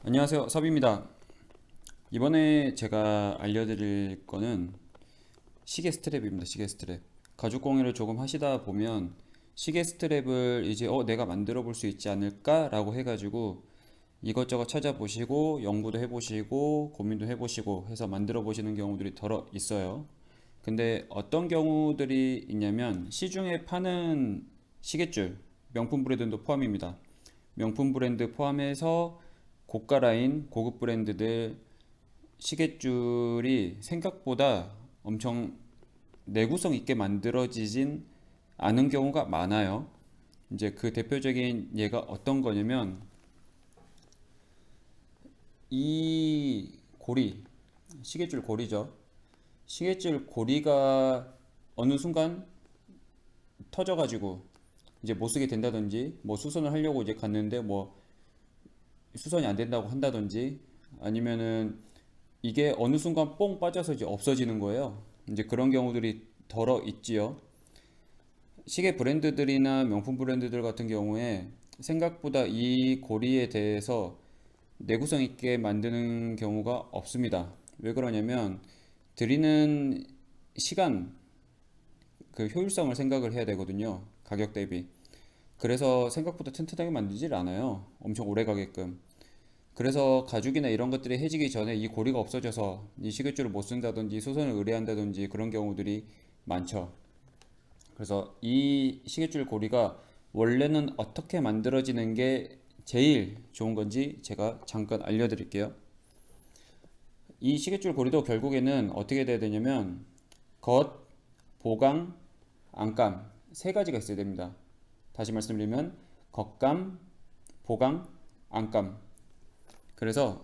안녕하세요, 섭입니다. 이번에 제가 알려드릴 거는 시계 스트랩입니다. 시계 스트랩. 가죽 공예를 조금 하시다 보면 시계 스트랩을 이제 내가 만들어 볼 수 있지 않을까라고 해가지고 이것저것 찾아보시고 연구도 해보시고 고민도 해보시고 해서 만들어 보시는 경우들이 더러 있어요. 근데 어떤 경우들이 있냐면 시중에 파는 시계줄, 명품 브랜드도 포함입니다. 명품 브랜드 포함해서 고가 라인, 고급 브랜드들 시계줄이 생각보다 엄청 내구성 있게 만들어지진 않은 경우가 많아요. 이제 그 대표적인 예가 어떤 거냐면 이 고리, 시계줄 고리죠. 시계줄 고리가 어느 순간 터져가지고 이제 못 쓰게 된다든지 뭐 수선을 하려고 이제 갔는데 뭐 수선이 안 된다고 한다든지 아니면은 이게 어느 순간 뽕 빠져서 이제 없어지는 거예요. 이제 그런 경우들이 덜어 있지요. 시계 브랜드들이나 명품 브랜드들 같은 경우에 생각보다 이 고리에 대해서 내구성 있게 만드는 경우가 없습니다. 왜 그러냐면 드리는 시간, 그 효율성을 생각을 해야 되거든요. 가격 대비. 그래서 생각보다 튼튼하게 만들질 않아요. 엄청 오래 가게끔. 그래서 가죽이나 이런 것들이 해지기 전에 이 고리가 없어져서 이 시계줄을 못 쓴다든지 수선을 의뢰한다든지 그런 경우들이 많죠. 그래서 이 시계줄 고리가 원래는 어떻게 만들어지는 게 제일 좋은 건지 제가 잠깐 알려드릴게요. 이 시계줄 고리도 결국에는 어떻게 돼야 되냐면 겉, 보강, 안감 세 가지가 있어야 됩니다. 다시 말씀드리면 겉감, 보강, 안감. 그래서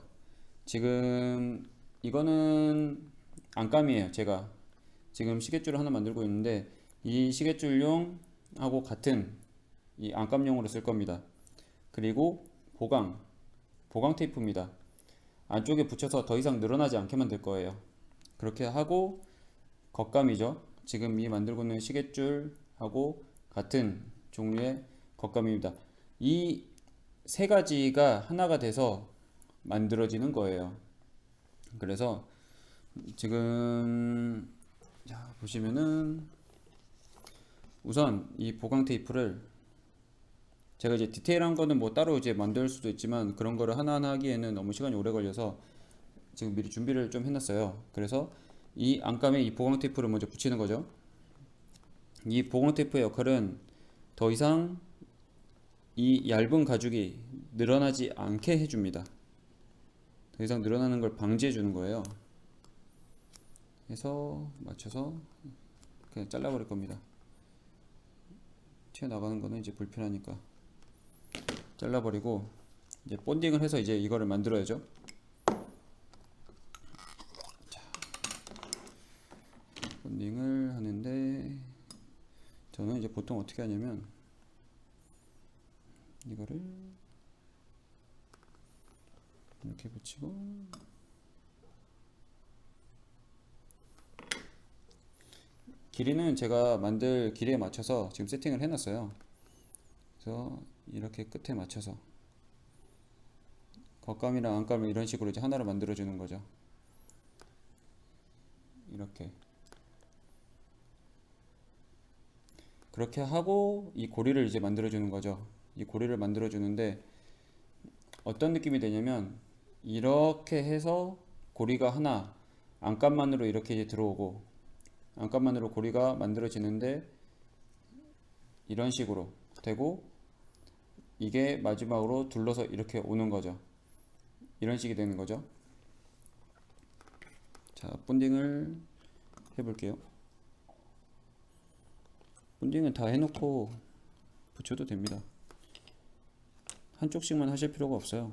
지금 이거는 안감이에요. 제가 지금 시계줄을 하나 만들고 있는데 이 시계줄용하고 같은 이 안감용으로 쓸 겁니다. 그리고 보강 테이프입니다. 안쪽에 붙여서 더 이상 늘어나지 않게 만들 거예요. 그렇게 하고 겉감이죠. 지금 이 만들고 있는 시계줄하고 같은 종류의 겉감입니다. 이 세 가지가 하나가 돼서 만들어지는 거예요. 그래서 지금 자, 보시면은 우선 이 보강 테이프를 제가 이제 디테일한 거는 뭐 따로 이제 만들 수도 있지만 그런 거를 하나하나 하기에는 너무 시간이 오래 걸려서 지금 미리 준비를 좀 해놨어요. 그래서 이 안감에 이 보강 테이프를 먼저 붙이는 거죠. 이 보강 테이프의 역할은 더 이상 이 얇은 가죽이 늘어나지 않게 해줍니다. 더 이상 늘어나는 걸 방지해 주는 거예요. 해서 맞춰서 그냥 잘라버릴 겁니다. 튀어나가는 거는 이제 불편하니까 잘라버리고 이제 본딩을 해서 이제 이거를 만들어야죠. 본딩을 하는데 저는 이제 보통 어떻게 하냐면 이거를 이렇게 붙이고 길이는 제가 만들 길이에 맞춰서 지금 세팅을 해놨어요. 그래서 이렇게 끝에 맞춰서 겉감이랑 안감을 이런 식으로 이제 하나로 만들어주는 거죠. 이렇게 그렇게 하고 이 고리를 이제 만들어주는 거죠. 이 고리를 만들어주는데 어떤 느낌이 되냐면 이렇게 해서 고리가 하나 안감만으로 이렇게 이제 들어오고 안감만으로 고리가 만들어지는데 이런 식으로 되고 이게 마지막으로 둘러서 이렇게 오는 거죠. 이런 식이 되는 거죠. 자, 본딩을 해볼게요. 본딩은 다 해놓고 붙여도 됩니다. 한쪽씩만 하실 필요가 없어요.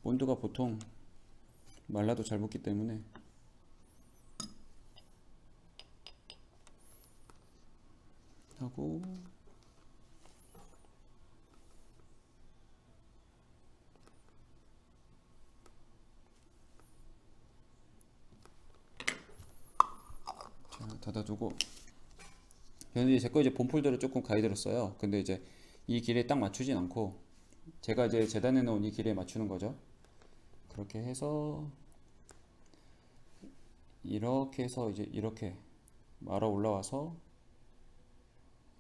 본드가 보통 말라도 잘 붙기 때문에 하고 자, 닫아두고 현재 제 거 이제 본 폴더를 조금 가이드를 써요. 근데 이제 이 길에 딱 맞추진 않고 제가 이제 재단해 놓은 이 길에 맞추는 거죠. 그렇게 해서 이렇게 해서 이제 이렇게 말아 올라와서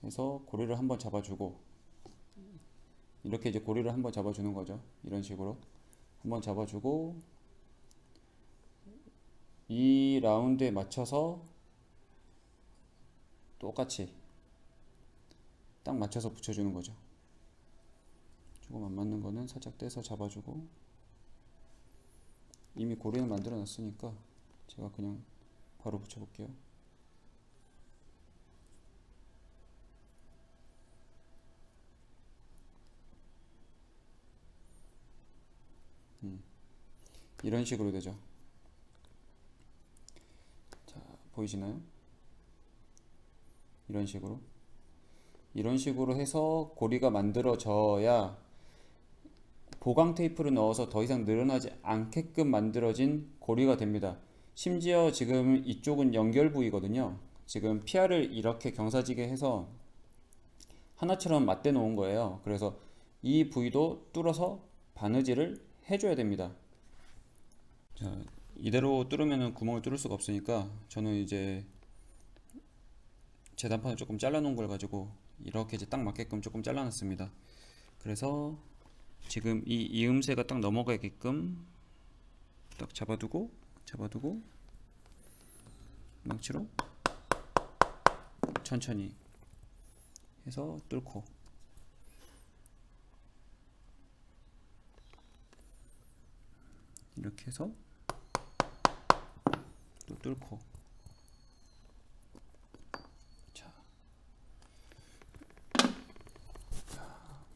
해서 고리를 한번 잡아주고, 이렇게 이제 고리를 한번 잡아주는 거죠. 이런 식으로 한번 잡아주고, 이 라운드에 맞춰서 똑같이 딱 맞춰서 붙여주는 거죠. 조금 안 맞는 거는 살짝 떼서 잡아주고, 이미 고리는 만들어 놨으니까 제가 그냥 바로 붙여볼게요. 이런 식으로 되죠. 자, 보이시나요? 이런 식으로 해서 고리가 만들어져야 보강 테이프를 넣어서 더 이상 늘어나지 않게끔 만들어진 고리가 됩니다. 심지어 지금 이쪽은 연결 부위거든요. 지금 피아를 이렇게 경사지게 해서 하나처럼 맞대 놓은 거예요. 그래서 이 부위도 뚫어서 바느질을 해줘야 됩니다. 자, 이대로 뚫으면 구멍을 뚫을 수가 없으니까 저는 이제 재단판을 조금 잘라 놓은 걸 가지고 이렇게 이제 딱 맞게끔 조금 잘라 놨습니다. 그래서 지금 이 이음새가 딱 넘어가게끔 딱 잡아두고 망치로 천천히 해서 뚫고, 이렇게 해서 또 뚫고. 자,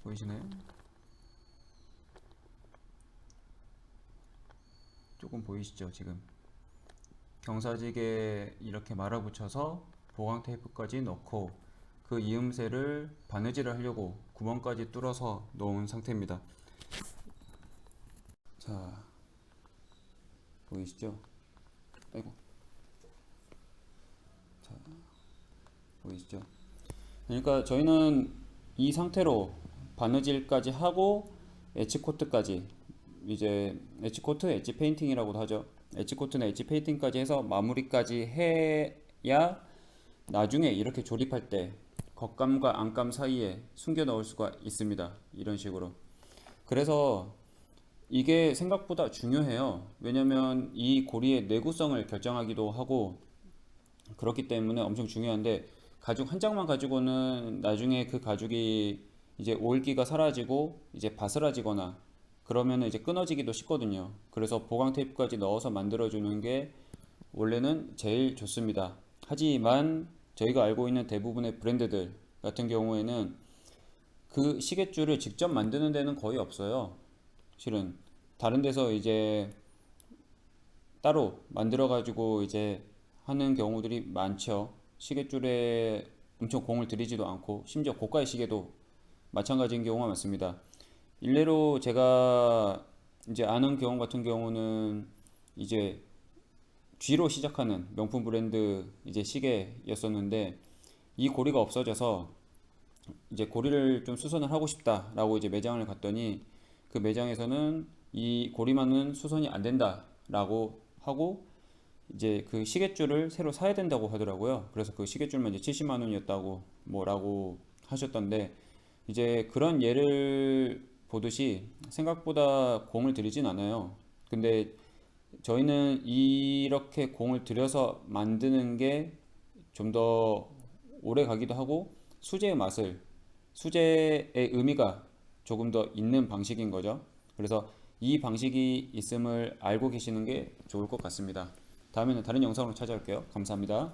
보이시나요? 조금 보이시죠? 지금 경사지게 이렇게 말아붙여서 보강 테이프까지 넣고 그 이음새를 바느질을 하려고 구멍까지 뚫어서 놓은 상태입니다. 자, 보이시죠? 아이고. 자, 보이시죠? 그러니까 저희는 이 상태로 바느질까지 하고 엣지코트까지, 이제 엣지코트, 엣지 페인팅이라고도 하죠. 엣지코트나 엣지 페인팅까지 해서 마무리까지 해야 나중에 이렇게 조립할 때 겉감과 안감 사이에 숨겨 넣을 수가 있습니다. 이런 식으로. 그래서 이게 생각보다 중요해요. 왜냐면 이 고리의 내구성을 결정하기도 하고 그렇기 때문에 엄청 중요한데, 가죽 한 장만 가지고는 나중에 그 가죽이 이제 오일기가 사라지고 이제 바스라지거나 그러면 이제 끊어지기도 쉽거든요. 그래서 보강 테이프까지 넣어서 만들어주는 게 원래는 제일 좋습니다. 하지만 저희가 알고 있는 대부분의 브랜드들 같은 경우에는 그 시계줄을 직접 만드는 데는 거의 없어요. 실은 다른 데서 이제 따로 만들어 가지고 이제 하는 경우들이 많죠. 시계줄에 엄청 공을 들이지도 않고 심지어 고가의 시계도 마찬가지인 경우가 많습니다. 일례로 제가 이제 아는 경우 같은 경우는 이제 G로 시작하는 명품 브랜드 이제 시계였었는데, 이 고리가 없어져서 이제 고리를 좀 수선을 하고 싶다라고 이제 매장을 갔더니 그 매장에서는 이 고리만은 수선이 안 된다라고 하고 이제 그 시계줄을 새로 사야 된다고 하더라고요. 그래서 그 시계줄만 이제 70만 원이었다고 뭐라고 하셨던데, 이제 그런 예를 보듯이 생각보다 공을 들이진 않아요. 근데 저희는 이렇게 공을 들여서 만드는 게 좀 더 오래 가기도 하고 수제의 의미가 조금 더 있는 방식인 거죠. 그래서 이 방식이 있음을 알고 계시는 게 좋을 것 같습니다. 다음에는 다른 영상으로 찾아올게요. 감사합니다.